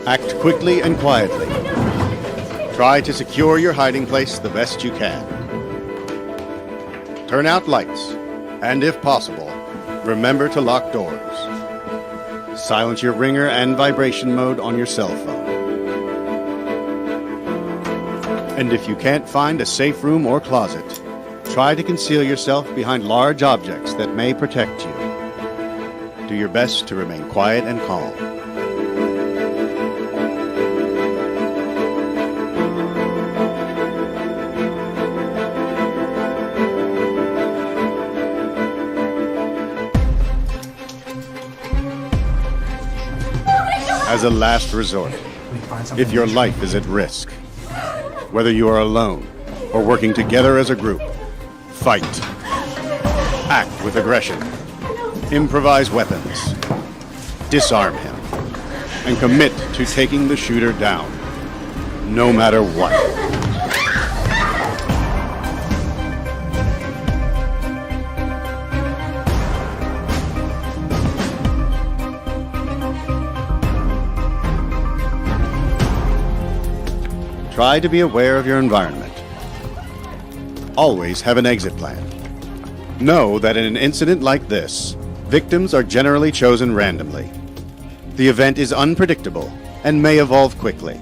Act quickly and quietly. Try to secure your hiding place the best you can. Turn out lights, and if possible, remember to lock doors. Silence your ringer and vibration mode on your cell phone. And if you can't find a safe room or closet, try to conceal yourself behind large objects that may protect you. Do your best to remain quiet and calm. As a last resort, if your life is at risk, whether you are alone or working together as a group, fight. Act with aggression. Improvise weapons. Disarm him. And commit to taking the shooter down, no matter what. Try to be aware of your environment. Always have an exit plan. Know that in an incident like this, victims are generally chosen randomly. The event is unpredictable and may evolve quickly.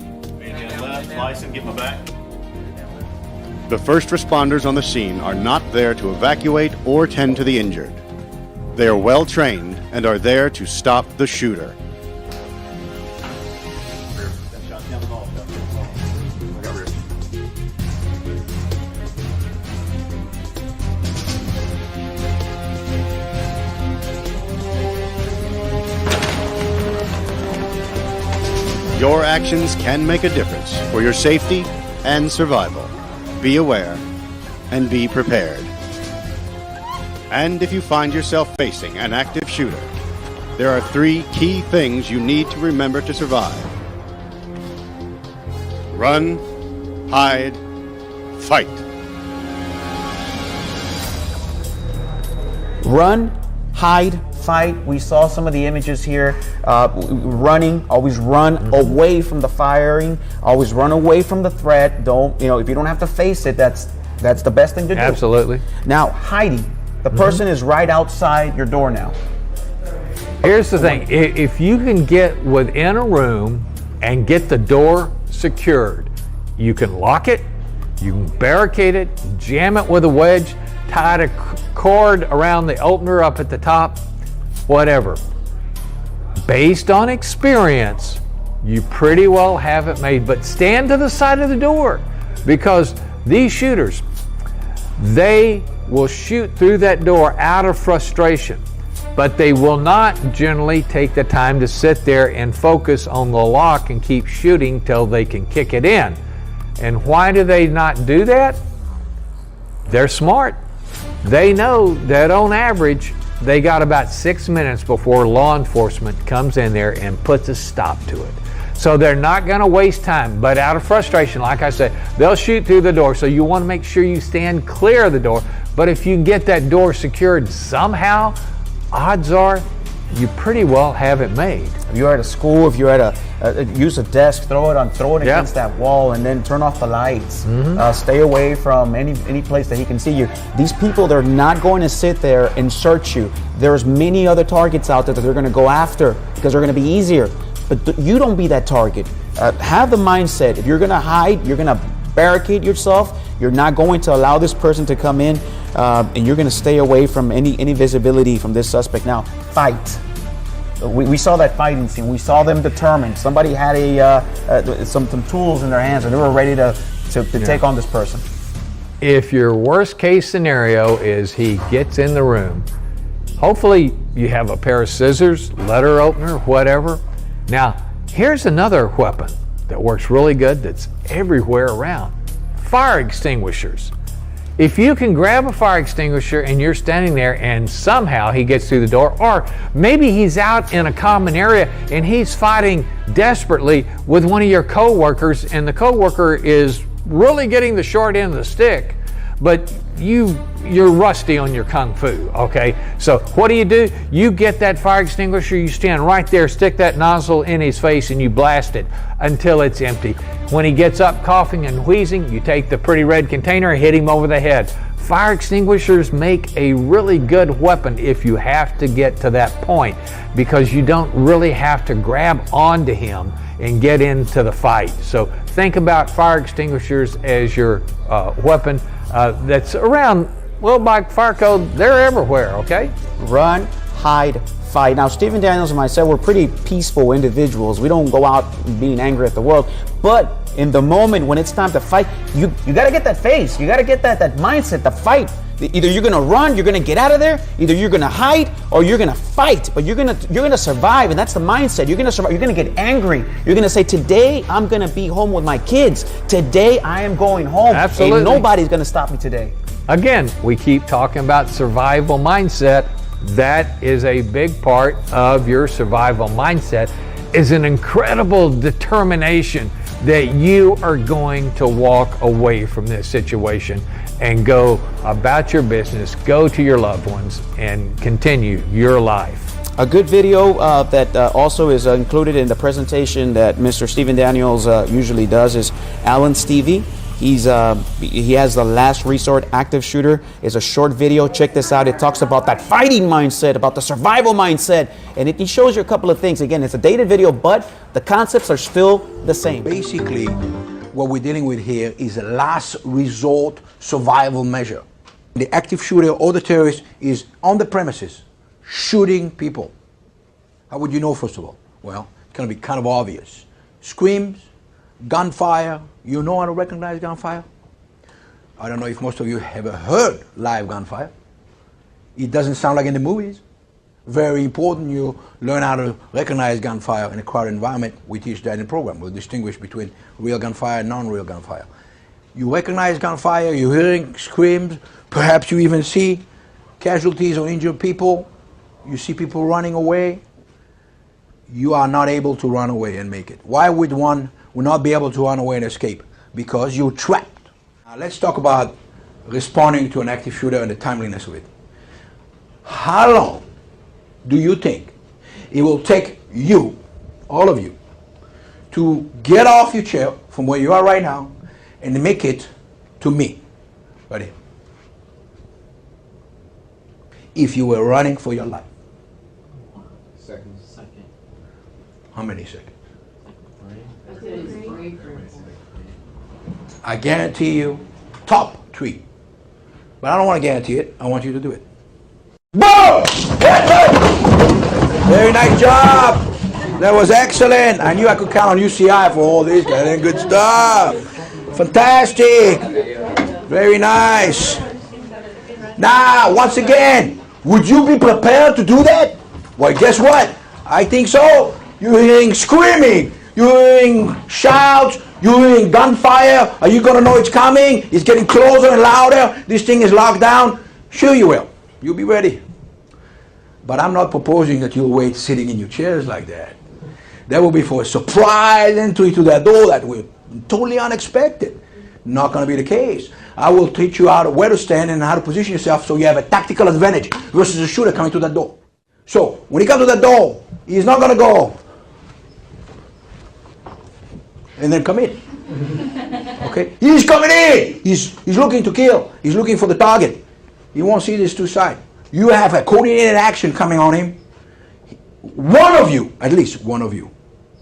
The first responders on the scene are not there to evacuate or tend to the injured. They are well trained and are there to stop the shooter. Your actions can make a difference for your safety and survival. Be aware and be prepared. And if you find yourself facing an active shooter, there are 3 key things you need to remember to survive. Run, hide, fight. Run, hide, fight. We saw some of the images here. Running, always run away from the firing. Always run away from the threat. Don't, if you don't have to face it, that's the best thing to do. Absolutely. Now, hiding. The person is right outside your door now. Here's the thing. If you can get within a room and get the door secured, you can lock it, you can barricade it, jam it with a wedge, tie a cord around the opener up at the top, whatever. Based on experience, you pretty well have it made, but stand to the side of the door, because these shooters, they will shoot through that door out of frustration, but they will not generally take the time to sit there and focus on the lock and keep shooting till they can kick it in. And why do they not do that? They're smart. They know that on average, they got about 6 minutes before law enforcement comes in there and puts a stop to it. So they're not going to waste time, but out of frustration, like I said, they'll shoot through the door. So you want to make sure you stand clear of the door. But if you get that door secured somehow, odds are you pretty well have it made. If you're at a school, if you're at use a desk, throw it against that wall, and then turn off the lights. Stay away from any place that he can see you. These people, they're not going to sit there and search you. There's many other targets out there that they're going to go after because they're going to be easier. But you don't be that target. have the mindset, if you're going to hide, you're going to barricade yourself, you're not going to allow this person to come in, and you're going to stay away from any visibility from this suspect. Now, fight. We saw that fighting scene. We saw them determined. Somebody had some tools in their hands, and they were ready to take on this person. If your worst case scenario is he gets in the room, hopefully you have a pair of scissors, letter opener, whatever. Now, here's another weapon that works really good that's everywhere around. Fire extinguishers. If you can grab a fire extinguisher and you're standing there and somehow he gets through the door, or maybe he's out in a common area and he's fighting desperately with one of your coworkers, and the coworker is really getting the short end of the stick, but you're rusty on your kung fu, okay? So what do? You get that fire extinguisher, you stand right there, stick that nozzle in his face, and you blast it until it's empty. When he gets up coughing and wheezing, you take the pretty red container and hit him over the head. Fire extinguishers make a really good weapon if you have to get to that point, because you don't really have to grab onto him and get into the fight. So think about fire extinguishers as your weapon that's around. Well, by fire code, they're everywhere, okay? Run, hide, fight. Now, Stephen Daniels and myself, we're pretty peaceful individuals. We don't go out being angry at the world. But in the moment when it's time to fight, you got to get that face. You got to get that mindset, the fight. Either you're going to run, you're going to get out of there, either you're going to hide, or you're going to fight. But you're going to survive, and that's the mindset. You're going to survive. You're going to get angry. You're going to say, today I'm going to be home with my kids. Today I am going home. Absolutely. And nobody's going to stop me today. Again, we keep talking about survival mindset. That is a big part of your survival mindset, is an incredible determination that you are going to walk away from this situation and go about your business, go to your loved ones, and continue your life. A good video that also is included in the presentation that Mr. Stephen Daniels usually does is Alan Stevie. He has the Last Resort Active Shooter. It's a short video. Check this out. It talks about that fighting mindset, about the survival mindset, and it shows you a couple of things. Again, it's a dated video, but the concepts are still the same. Basically, what we're dealing with here is a last resort survival measure. The active shooter or the terrorist is on the premises shooting people. How would you know, first of all? Well, it's going to be kind of obvious. Screams, gunfire. You know how to recognize gunfire? I don't know if most of you have ever heard live gunfire. It doesn't sound like in the movies. Very important you learn how to recognize gunfire in a crowded environment. We teach that in the program. We'll distinguish between real gunfire and non-real gunfire. You recognize gunfire, you're hearing screams, perhaps you even see casualties or injured people. You see people running away. You are not able to run away and make it. Why would one not be able to run away and escape? Because you're trapped. Now let's talk about responding to an active shooter and the timeliness of it. How long do you think it will take you, all of you, to get off your chair from where you are right now and make it to me, right here? If you were running for your life. Second. How many seconds? I guarantee you, top 3. But I don't want to guarantee it. I want you to do it. Boom! Very nice job. That was excellent. I knew I could count on UCI for all this. Good stuff. Fantastic. Very nice. Now, once again, would you be prepared to do that? Well, guess what? I think so. You're hearing screaming. You're hearing shouts. You're hearing gunfire. Are you going to know it's coming? It's getting closer and louder. This thing is locked down. Sure you will. You'll be ready. But I'm not proposing that you'll wait sitting in your chairs like that. That will be for a surprise entry to that door that will be totally unexpected. Not going to be the case. I will teach you where to stand and how to position yourself so you have a tactical advantage versus a shooter coming to that door. So when he comes to that door, he's not going to go and then come in. Okay? He's coming in. He's looking to kill. He's looking for the target. He won't see these two sides. You have a coordinated action coming on him. One of you, at least one of you,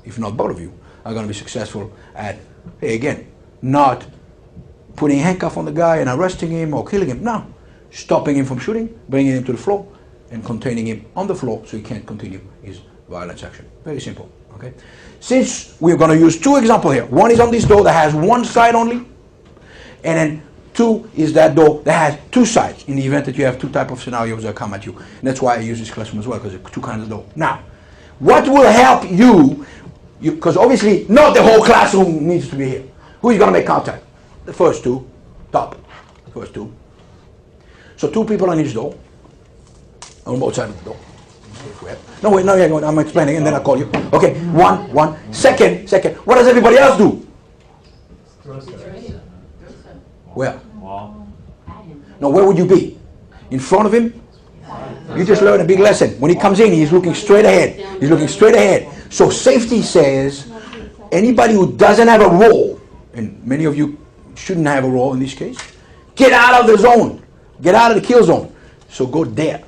if not both of you, are going to be successful at, hey, again, not putting a handcuff on the guy and arresting him or killing him. No, stopping him from shooting, bringing him to the floor, and containing him on the floor so he can't continue his violence action. Very simple, okay? Since we're going to use two examples here. One is on this door that has one side only, and then two is that door that has two sides in the event that you have two types of scenarios that come at you. And that's why I use this classroom as well, because it's two kinds of door. Now, what will help you, because obviously not the whole classroom needs to be here. Who is going to make contact? The first two, top, first two. So two people on each door, on both sides of the door. No, wait, no, yeah, I'm explaining and then I'll call you. Okay, one, second. What does everybody else do? Where? No, where would you be? In front of him? You just learned a big lesson. When he comes in, he's looking straight ahead. He's looking straight ahead. So safety says anybody who doesn't have a role, and many of you shouldn't have a role in this case, get out of the zone. Get out of the kill zone. So go there.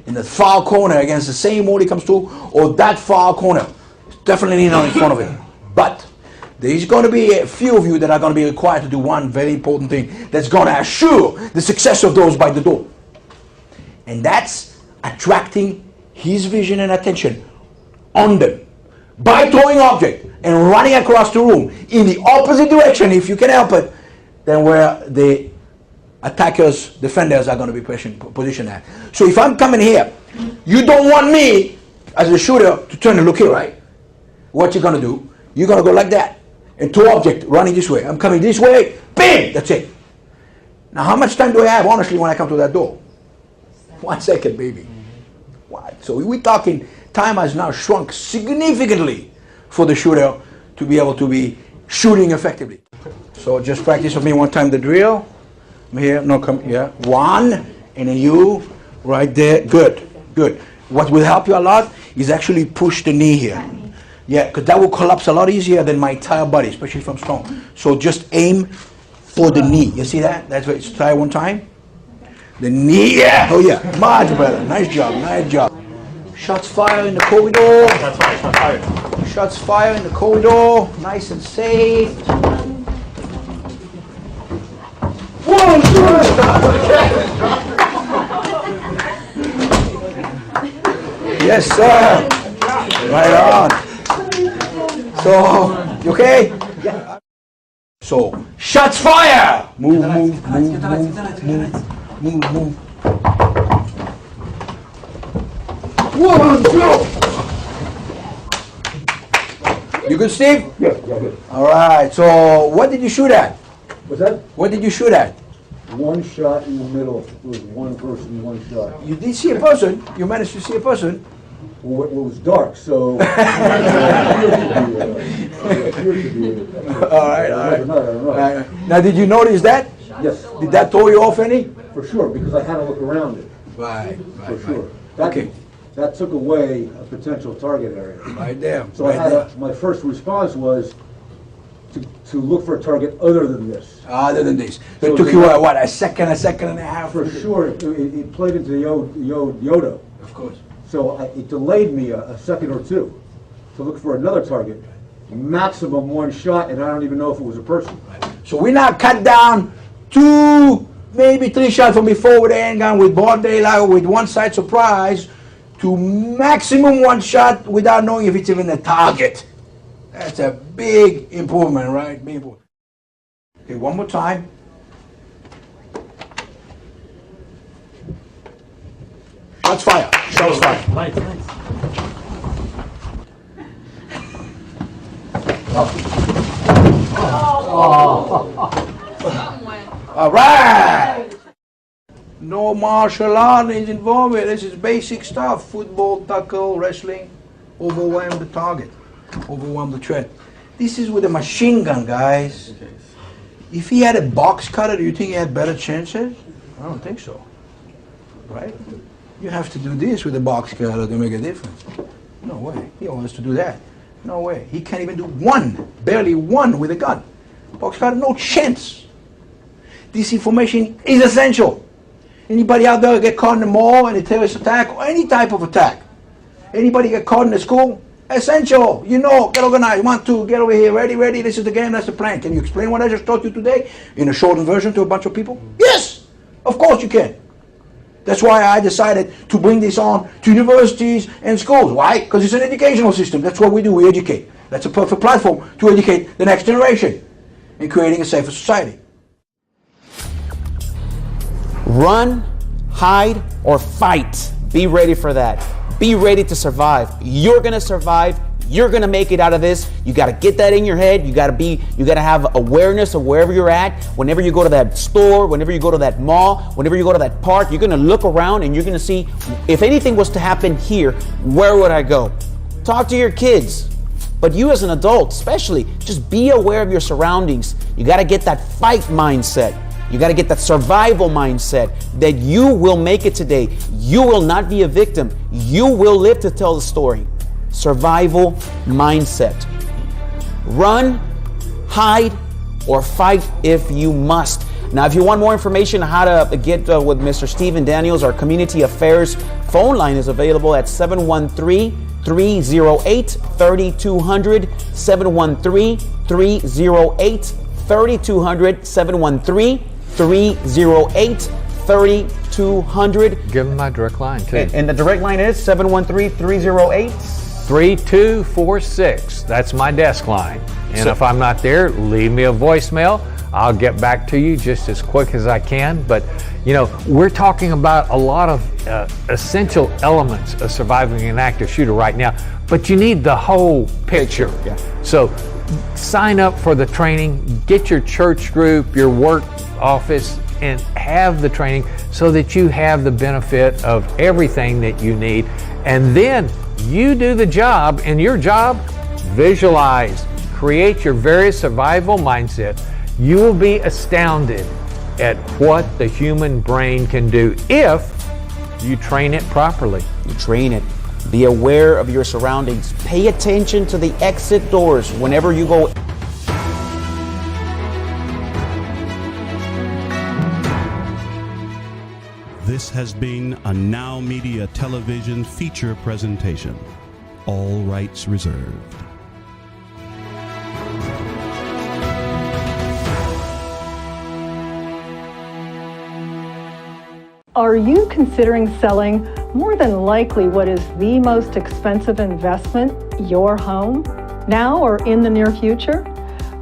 In the far corner against the same wall he comes to, or that far corner. Definitely not in front of him. But there's going to be a few of you that are going to be required to do one very important thing that's going to assure the success of those by the door. And that's attracting his vision and attention on them by throwing object and running across the room in the opposite direction, if you can help it, than where the attackers, defenders are going to be positioned at. So if I'm coming here, you don't want me as a shooter to turn and look here, right? What you're going to do, you're going to go like that and throw object running this way. I'm coming this way, bam, that's it. Now how much time do I have, honestly, when I come to that door? 1 second, baby. What? So we're talking, time has now shrunk significantly for the shooter to be able to be shooting effectively. So just practice with me one time the drill. Here, no, come here. One, and then you, right there. Good. What will help you a lot is actually push the knee here. Yeah, because that will collapse a lot easier than my entire body, especially if I'm strong. So just aim for the knee. You see that? That's right. Try one time. The knee, yeah. Oh yeah, much better. Nice job. Shots fired in the corridor. Shots fired in the corridor. Nice and safe. One, yes, sir. Right on. So, you okay? Yeah. So, shots fire. Move. One, two. You good, Steve? Yeah, good. All right. So, what did you shoot at? What's that? What did you shoot at? One shot in the middle. It was one person, one shot. You did see a person. You managed to see a person. Well, it was dark, so. All right. Now, did you notice that? Yes. Did that throw you off any? For sure, because I had to look around it. Right. For sure. Okay. That took away a potential target area. Right there. So my first response was to look for a target other than this. Other than this. So So it took you, what, a second and a half? For sure, it played into the Yoda. Of course. So it delayed me a second or two to look for another target. Maximum one shot, and I don't even know if it was a person. So we now cut down 2, maybe 3 shots from before with the handgun, with broad daylight, with one side surprise, to maximum 1 shot without knowing if it's even a target. That's a big improvement, right? Big improvement. Okay, one more time. Shots fire. Shots fire. Nice. All right. No martial art is involved. This is basic stuff. Football, tackle, wrestling. Overwhelm the target. Overwhelm the threat. This is with a machine gun, guys. If he had a box cutter, do you think he had better chances? I don't think so. Right? You have to do this with a box cutter to make a difference. No way. He always has to do that. No way. He can't even do one, barely one with a gun. Box cutter, no chance. This information is essential. Anybody out there get caught in the mall in a terrorist attack or any type of attack? Anybody get caught in the school? Essential. You know, get organized. 1, 2, get over here. Ready, ready. This is the game. That's the plan. Can you explain what I just taught you today in a shortened version to a bunch of people? Yes, of course you can. That's why I decided to bring this on to universities and schools. Why? Because it's an educational system. That's what we do. We educate. That's a perfect platform to educate the next generation in creating a safer society. Run, hide, or fight. Be ready for that. Be ready to survive. You're gonna survive. You're gonna make it out of this. You gotta get that in your head. You gotta have awareness of wherever you're at. Whenever you go to that store, whenever you go to that mall, whenever you go to that park, you're gonna look around and you're gonna see, if anything was to happen here, where would I go? Talk to your kids. But you as an adult, especially, just be aware of your surroundings. You gotta get that fight mindset. You got to get that survival mindset that you will make it today. You will not be a victim. You will live to tell the story. Survival mindset. Run, hide, or fight if you must. Now, if you want more information on how to get with Mr. Stephen Daniels, our community affairs phone line is available at 713-308-3200, 713-308-3200, 713-308-3200. Give them my direct line too. And the direct line is 713-308-3246. That's my desk line. And if I'm not there, leave me a voicemail. I'll get back to you just as quick as I can. But, you know, we're talking about a lot of essential elements of surviving an active shooter right now, but you need the whole picture. Yeah. So sign up for the training, get your church group, your work office, and have the training so that you have the benefit of everything that you need. And then you do the job, and your job, visualize, create your very survival mindset. You will be astounded at what the human brain can do if you train it properly. You train it. Be aware of your surroundings. Pay attention to the exit doors whenever you go. This has been a NowMedia television feature presentation. All rights reserved. Are you considering selling more than likely what is the most expensive investment, your home, now or in the near future?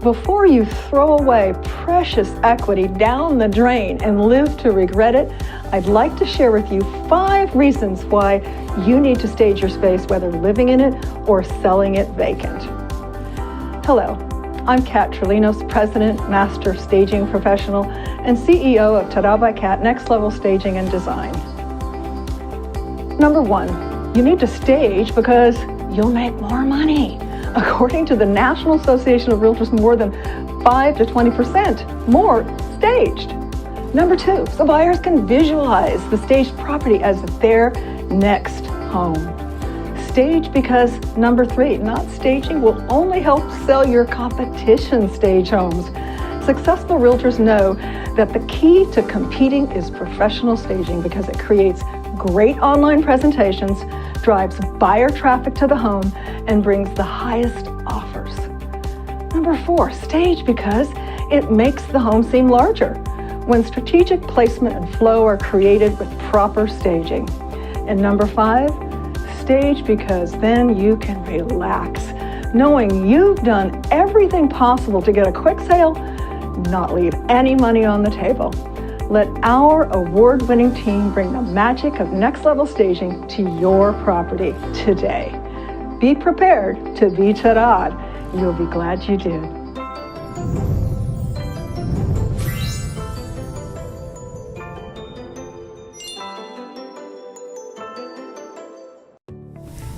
Before you throw away precious equity down the drain and live to regret it, I'd like to share with you 5 reasons why you need to stage your space, whether living in it or selling it vacant. Hello, I'm Kat Trelinos, President, Master Staging Professional, and CEO of Ta-Da by Kat Next Level Staging and Design. Number 1, you need to stage because you'll make more money. According to the National Association of Realtors, more than 5 to 20% more staged. Number 2, so buyers can visualize the staged property as their next home. Stage because number 3, not staging will only help sell your competition stage homes. Successful realtors know that the key to competing is professional staging because it creates great online presentations, drives buyer traffic to the home, and brings the highest offers. Number 4, stage because it makes the home seem larger when strategic placement and flow are created with proper staging. And number 5, stage because then you can relax, knowing you've done everything possible to get a quick sale, not leave any money on the table. Let our award-winning team bring the magic of next level staging to your property today. Be prepared to be ta-da'd. You'll be glad you did.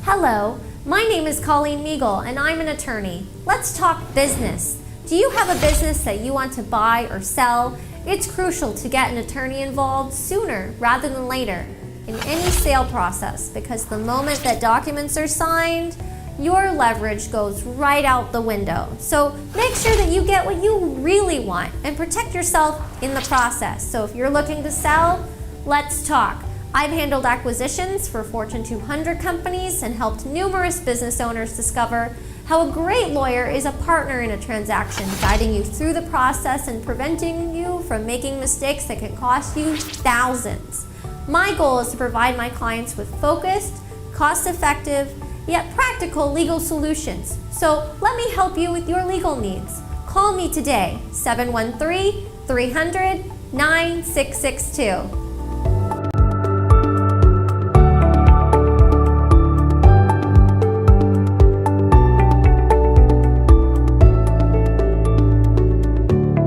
Hello, my name is Colleen Meagle and I'm an attorney. Let's talk business. Do you have a business that you want to buy or sell? It's crucial to get an attorney involved sooner rather than later in any sale process because the moment that documents are signed, your leverage goes right out the window. So make sure that you get what you really want and protect yourself in the process. So if you're looking to sell, let's talk. I've handled acquisitions for Fortune 200 companies and helped numerous business owners discover how a great lawyer is a partner in a transaction, guiding you through the process and preventing you from making mistakes that can cost you thousands. My goal is to provide my clients with focused, cost-effective, yet practical legal solutions. So let me help you with your legal needs. Call me today, 713-300-9662.